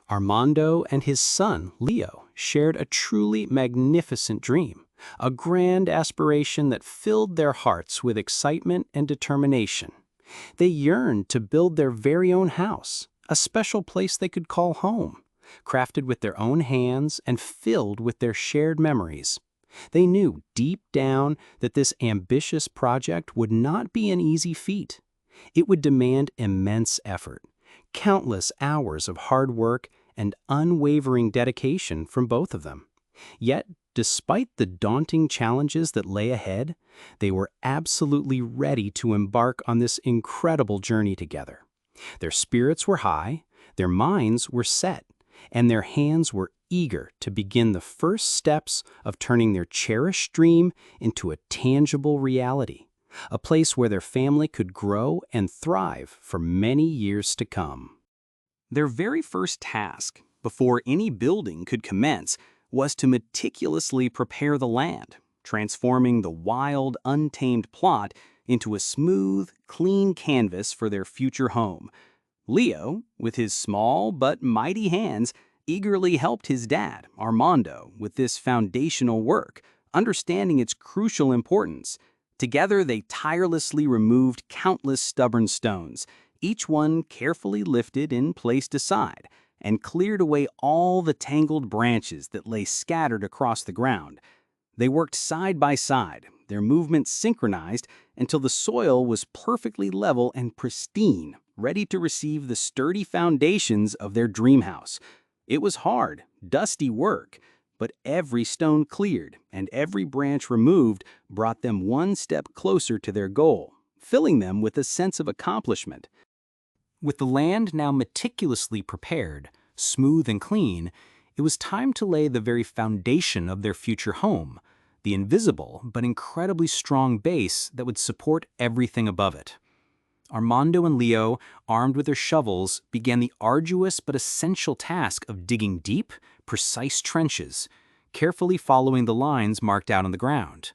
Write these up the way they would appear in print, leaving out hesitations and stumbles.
Armando and his son, Leo, shared a truly magnificent dream, a grand aspiration that filled their hearts with excitement and determination. They yearned to build their very own house, a special place they could call home, crafted with their own hands and filled with their shared memories. They knew deep down that this ambitious project would not be an easy feat. It would demand immense effort, countless hours of hard work, and unwavering dedication from both of them. Yet, despite the daunting challenges that lay ahead, they were absolutely ready to embark on this incredible journey together. Their spirits were high, their minds were set, and their hands were eager to begin the first steps of turning their cherished dream into a tangible reality, a place where their family could grow and thrive for many years to come. Their very first task, before any building could commence, was to meticulously prepare the land, transforming the wild, untamed plot into a smooth, clean canvas for their future home. Leo, with his small but mighty hands, eagerly helped his dad, Armando, with this foundational work, understanding its crucial importance. Together, they tirelessly removed countless stubborn stones, each one carefully lifted and placed aside, and cleared away all the tangled branches that lay scattered across the ground. They worked side by side, their movements synchronized until the soil was perfectly level and pristine, ready to receive the sturdy foundations of their dream house. It was hard, dusty work, but every stone cleared and every branch removed brought them one step closer to their goal, filling them with a sense of accomplishment. With the land now meticulously prepared, smooth and clean, it was time to lay the very foundation of their future home, the invisible but incredibly strong base that would support everything above it. Armando and Leo, armed with their shovels, began the arduous but essential task of digging deep, precise trenches, carefully following the lines marked out on the ground.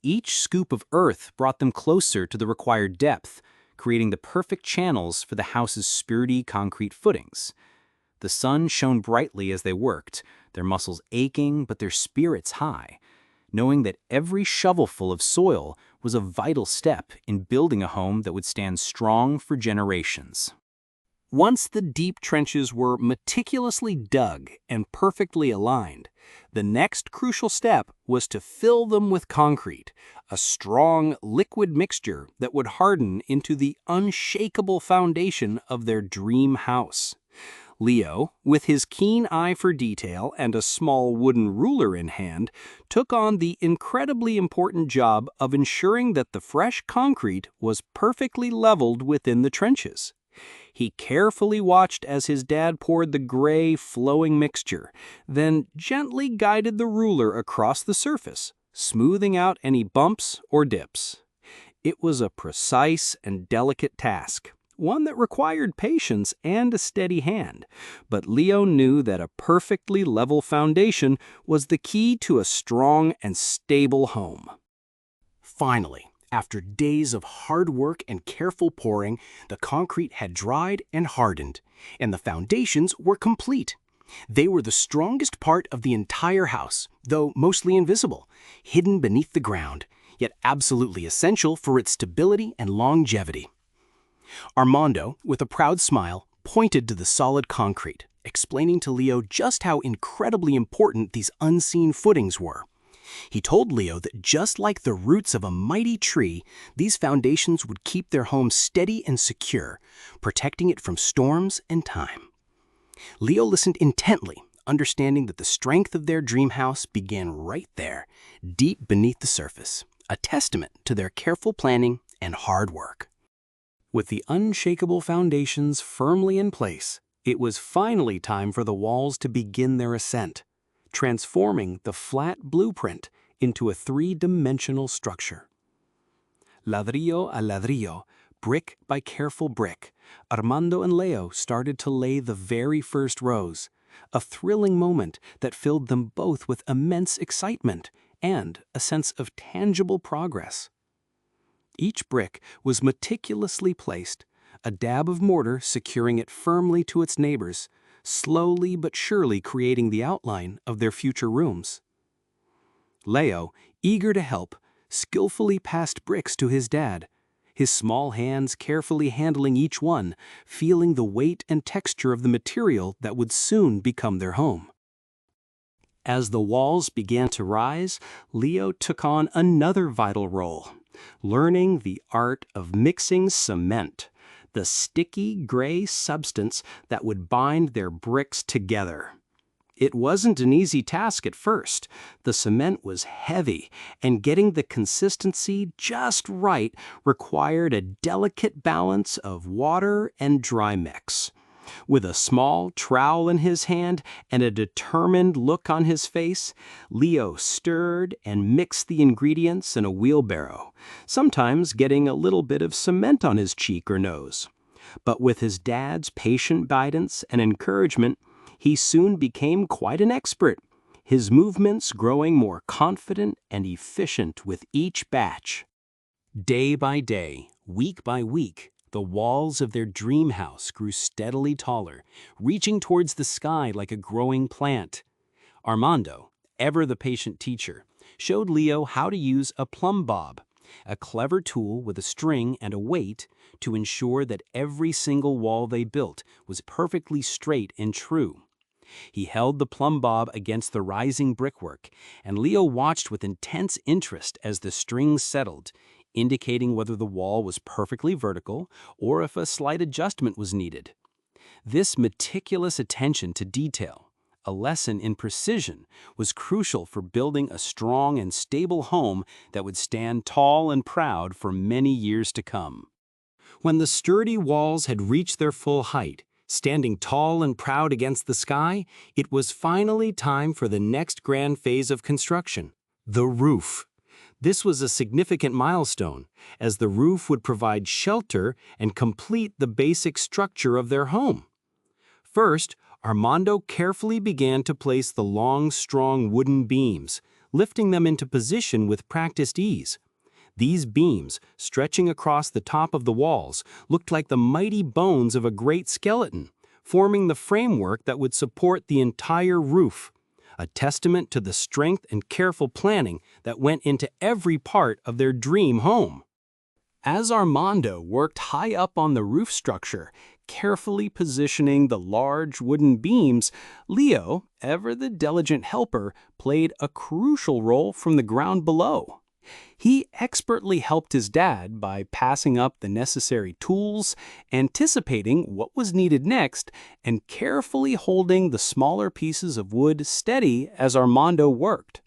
Each scoop of earth brought them closer to the required depth, creating the perfect channels for the house's sturdy concrete footings. The sun shone brightly as they worked, their muscles aching but their spirits high, knowing that every shovelful of soil was a vital step in building a home that would stand strong for generations. Once the deep trenches were meticulously dug and perfectly aligned, the next crucial step was to fill them with concrete, a strong liquid mixture that would harden into the unshakable foundation of their dream house. Leo, with his keen eye for detail and a small wooden ruler in hand, took on the incredibly important job of ensuring that the fresh concrete was perfectly leveled within the trenches. He carefully watched as his dad poured the gray, flowing mixture, then gently guided the ruler across the surface, smoothing out any bumps or dips. It was a precise and delicate task, one that required patience and a steady hand, but Leo knew that a perfectly level foundation was the key to a strong and stable home. Finally, after days of hard work and careful pouring, the concrete had dried and hardened, and the foundations were complete. They were the strongest part of the entire house, though mostly invisible, hidden beneath the ground, yet absolutely essential for its stability and longevity. Armando, with a proud smile, pointed to the solid concrete, explaining to Leo just how incredibly important these unseen footings were. He told Leo that just like the roots of a mighty tree, these foundations would keep their home steady and secure, protecting it from storms and time. Leo listened intently, understanding that the strength of their dream house began right there, deep beneath the surface, a testament to their careful planning and hard work. With the unshakable foundations firmly in place, it was finally time for the walls to begin their ascent, transforming the flat blueprint into a three-dimensional structure. Ladrillo a ladrillo, brick by careful brick, Armando and Leo started to lay the very first rows, a thrilling moment that filled them both with immense excitement and a sense of tangible progress. Each brick was meticulously placed, a dab of mortar securing it firmly to its neighbors, slowly but surely creating the outline of their future rooms. Leo, eager to help, skillfully passed bricks to his dad, his small hands carefully handling each one, feeling the weight and texture of the material that would soon become their home. As the walls began to rise, Leo took on another vital role, learning the art of mixing cement, the sticky gray substance that would bind their bricks together. It wasn't an easy task at first. The cement was heavy, and getting the consistency just right required a delicate balance of water and dry mix. With a small trowel in his hand and a determined look on his face, Leo stirred and mixed the ingredients in a wheelbarrow, sometimes getting a little bit of cement on his cheek or nose. But with his dad's patient guidance and encouragement, he soon became quite an expert, his movements growing more confident and efficient with each batch. Day by day, week by week, the walls of their dream house grew steadily taller, reaching towards the sky like a growing plant. Armando, ever the patient teacher, showed Leo how to use a plumb bob, a clever tool with a string and a weight to ensure that every single wall they built was perfectly straight and true. He held the plumb bob against the rising brickwork, and Leo watched with intense interest as the string settled, indicating whether the wall was perfectly vertical or if a slight adjustment was needed. This meticulous attention to detail, a lesson in precision, was crucial for building a strong and stable home that would stand tall and proud for many years to come. When the sturdy walls had reached their full height, standing tall and proud against the sky, it was finally time for the next grand phase of construction, the roof. This was a significant milestone, as the roof would provide shelter and complete the basic structure of their home. First, Armando carefully began to place the long, strong wooden beams, lifting them into position with practiced ease. These beams, stretching across the top of the walls, looked like the mighty bones of a great skeleton, forming the framework that would support the entire roof, a testament to the strength and careful planning that went into every part of their dream home. As Armando worked high up on the roof structure, carefully positioning the large wooden beams, Leo, ever the diligent helper, played a crucial role from the ground below. He expertly helped his dad by passing up the necessary tools, anticipating what was needed next, and carefully holding the smaller pieces of wood steady as Armando worked.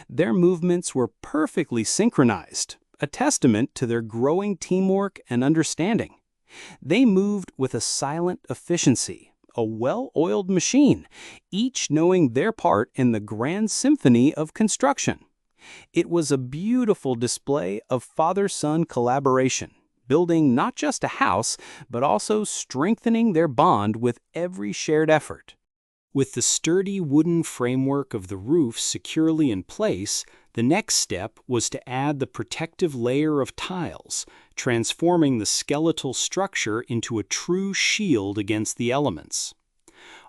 Their movements were perfectly synchronized, a testament to their growing teamwork and understanding. They moved with a silent efficiency, a well-oiled machine, each knowing their part in the grand symphony of construction. It was a beautiful display of father-son collaboration, building not just a house, but also strengthening their bond with every shared effort. With the sturdy wooden framework of the roof securely in place, the next step was to add the protective layer of tiles, transforming the skeletal structure into a true shield against the elements.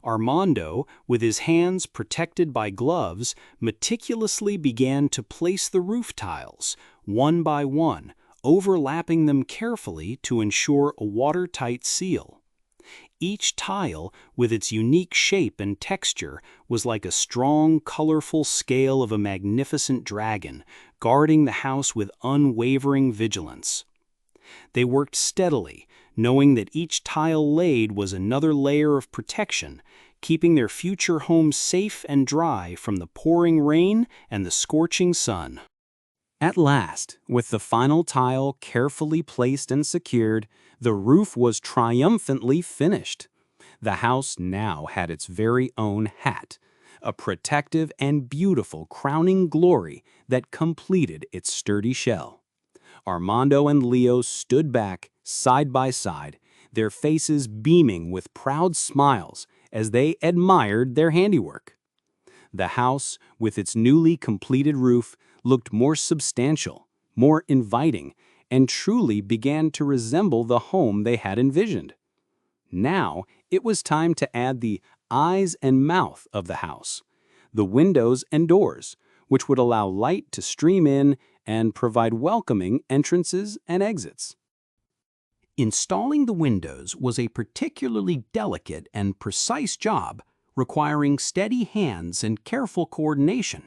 Armando, with his hands protected by gloves, meticulously began to place the roof tiles, one by one, overlapping them carefully to ensure a watertight seal. Each tile, with its unique shape and texture, was like a strong, colorful scale of a magnificent dragon, guarding the house with unwavering vigilance. They worked steadily, knowing that each tile laid was another layer of protection, keeping their future home safe and dry from the pouring rain and the scorching sun. At last, with the final tile carefully placed and secured, the roof was triumphantly finished. The house now had its very own hat, a protective and beautiful crowning glory that completed its sturdy shell. Armando and Leo stood back, side by side, their faces beaming with proud smiles as they admired their handiwork. The house, with its newly completed roof, looked more substantial, more inviting, and truly began to resemble the home they had envisioned. Now, it was time to add the eyes and mouth of the house, the windows and doors, which would allow light to stream in and provide welcoming entrances and exits. Installing the windows was a particularly delicate and precise job, requiring steady hands and careful coordination.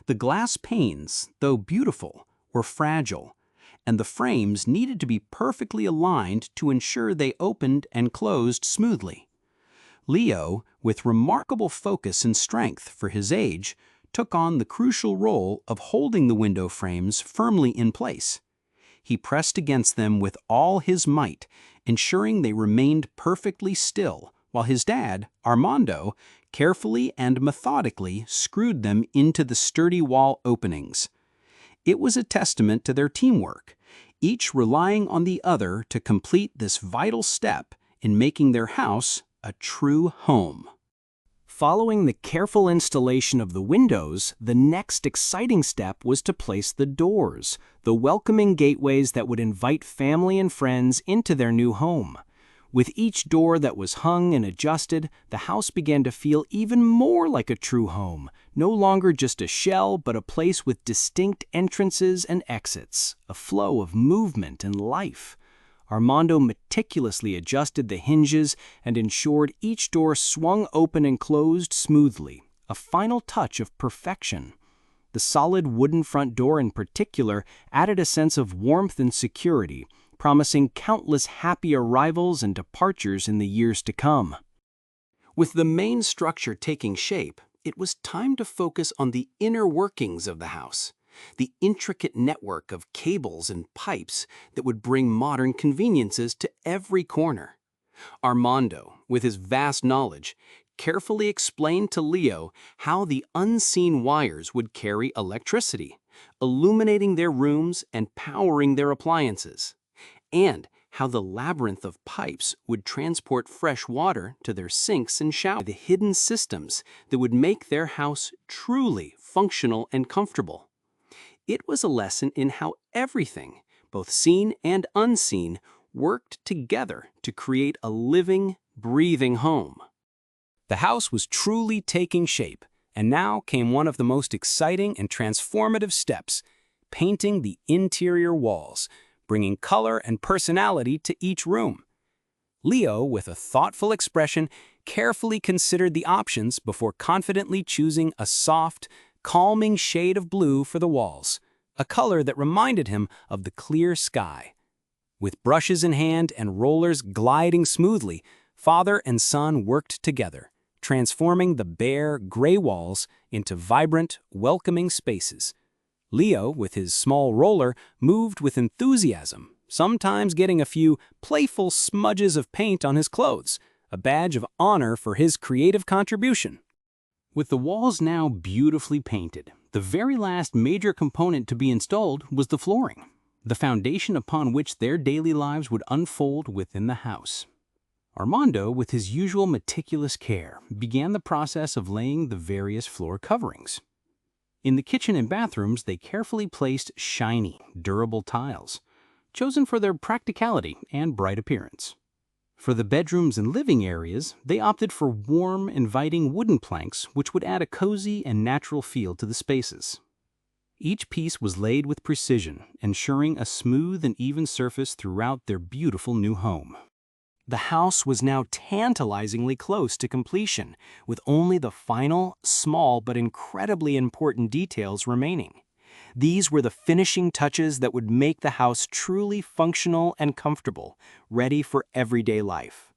The glass panes, though beautiful, were fragile, and the frames needed to be perfectly aligned to ensure they opened and closed smoothly. Leo, with remarkable focus and strength for his age, took on the crucial role of holding the window frames firmly in place. He pressed against them with all his might, ensuring they remained perfectly still, while his dad, Armando, carefully and methodically screwed them into the sturdy wall openings. It was a testament to their teamwork, each relying on the other to complete this vital step in making their house a true home. Following the careful installation of the windows, the next exciting step was to place the doors, the welcoming gateways that would invite family and friends into their new home. With each door that was hung and adjusted, the house began to feel even more like a true home, no longer just a shell, but a place with distinct entrances and exits, a flow of movement and life. Armando meticulously adjusted the hinges and ensured each door swung open and closed smoothly, a final touch of perfection. The solid wooden front door in particular added a sense of warmth and security, promising countless happy arrivals and departures in the years to come. With the main structure taking shape, it was time to focus on the inner workings of the house, the intricate network of cables and pipes that would bring modern conveniences to every corner. Armando, with his vast knowledge, carefully explained to Leo how the unseen wires would carry electricity, illuminating their rooms and powering their appliances, and how the labyrinth of pipes would transport fresh water to their sinks and showers, the hidden systems that would make their house truly functional and comfortable. It was a lesson in how everything, both seen and unseen, worked together to create a living, breathing home. The house was truly taking shape, and now came one of the most exciting and transformative steps, painting the interior walls, bringing color and personality to each room. Leo, with a thoughtful expression, carefully considered the options before confidently choosing a soft, calming shade of blue for the walls, a color that reminded him of the clear sky. With brushes in hand and rollers gliding smoothly, father and son worked together, transforming the bare, gray walls into vibrant, welcoming spaces. Leo, with his small roller, moved with enthusiasm, sometimes getting a few playful smudges of paint on his clothes, a badge of honor for his creative contribution. With the walls now beautifully painted, the very last major component to be installed was the flooring, the foundation upon which their daily lives would unfold within the house. Armando, with his usual meticulous care, began the process of laying the various floor coverings. In the kitchen and bathrooms, they carefully placed shiny, durable tiles, chosen for their practicality and bright appearance. For the bedrooms and living areas, they opted for warm, inviting wooden planks which would add a cozy and natural feel to the spaces. Each piece was laid with precision, ensuring a smooth and even surface throughout their beautiful new home. The house was now tantalizingly close to completion, with only the final, small but incredibly important details remaining. These were the finishing touches that would make the house truly functional and comfortable, ready for everyday life.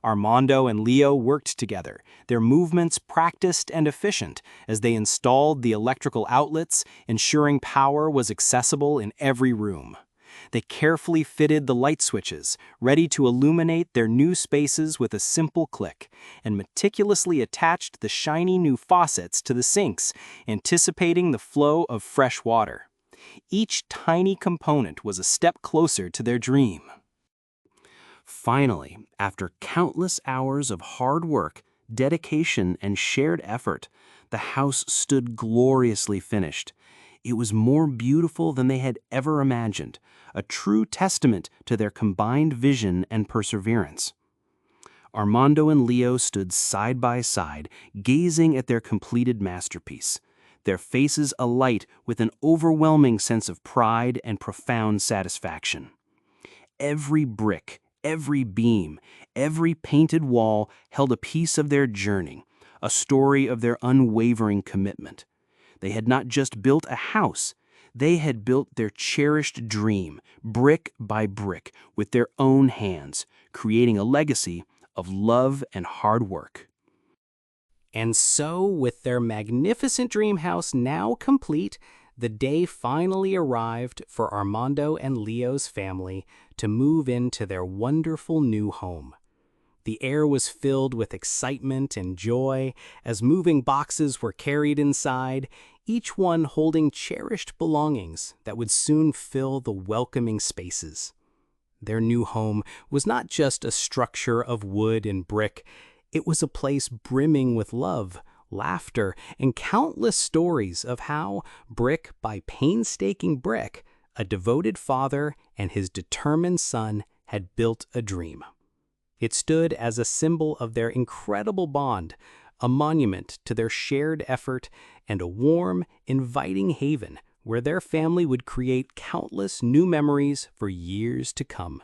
Armando and Leo worked together, their movements practiced and efficient as they installed the electrical outlets, ensuring power was accessible in every room. They carefully fitted the light switches, ready to illuminate their new spaces with a simple click, and meticulously attached the shiny new faucets to the sinks, anticipating the flow of fresh water. Each tiny component was a step closer to their dream. Finally, after countless hours of hard work, dedication, and shared effort, the house stood gloriously finished. It was more beautiful than they had ever imagined, a true testament to their combined vision and perseverance. Armando and Leo stood side by side, gazing at their completed masterpiece, their faces alight with an overwhelming sense of pride and profound satisfaction. Every brick, every beam, every painted wall held a piece of their journey, a story of their unwavering commitment. They had not just built a house, they had built their cherished dream, brick by brick, with their own hands, creating a legacy of love and hard work. And so, with their magnificent dream house now complete, the day finally arrived for Armando and Leo's family to move into their wonderful new home. The air was filled with excitement and joy as moving boxes were carried inside, each one holding cherished belongings that would soon fill the welcoming spaces. Their new home was not just a structure of wood and brick, it was a place brimming with love, laughter, and countless stories of how, brick by painstaking brick, a devoted father and his determined son had built a dream. It stood as a symbol of their incredible bond, a monument to their shared effort, and a warm, inviting haven where their family would create countless new memories for years to come.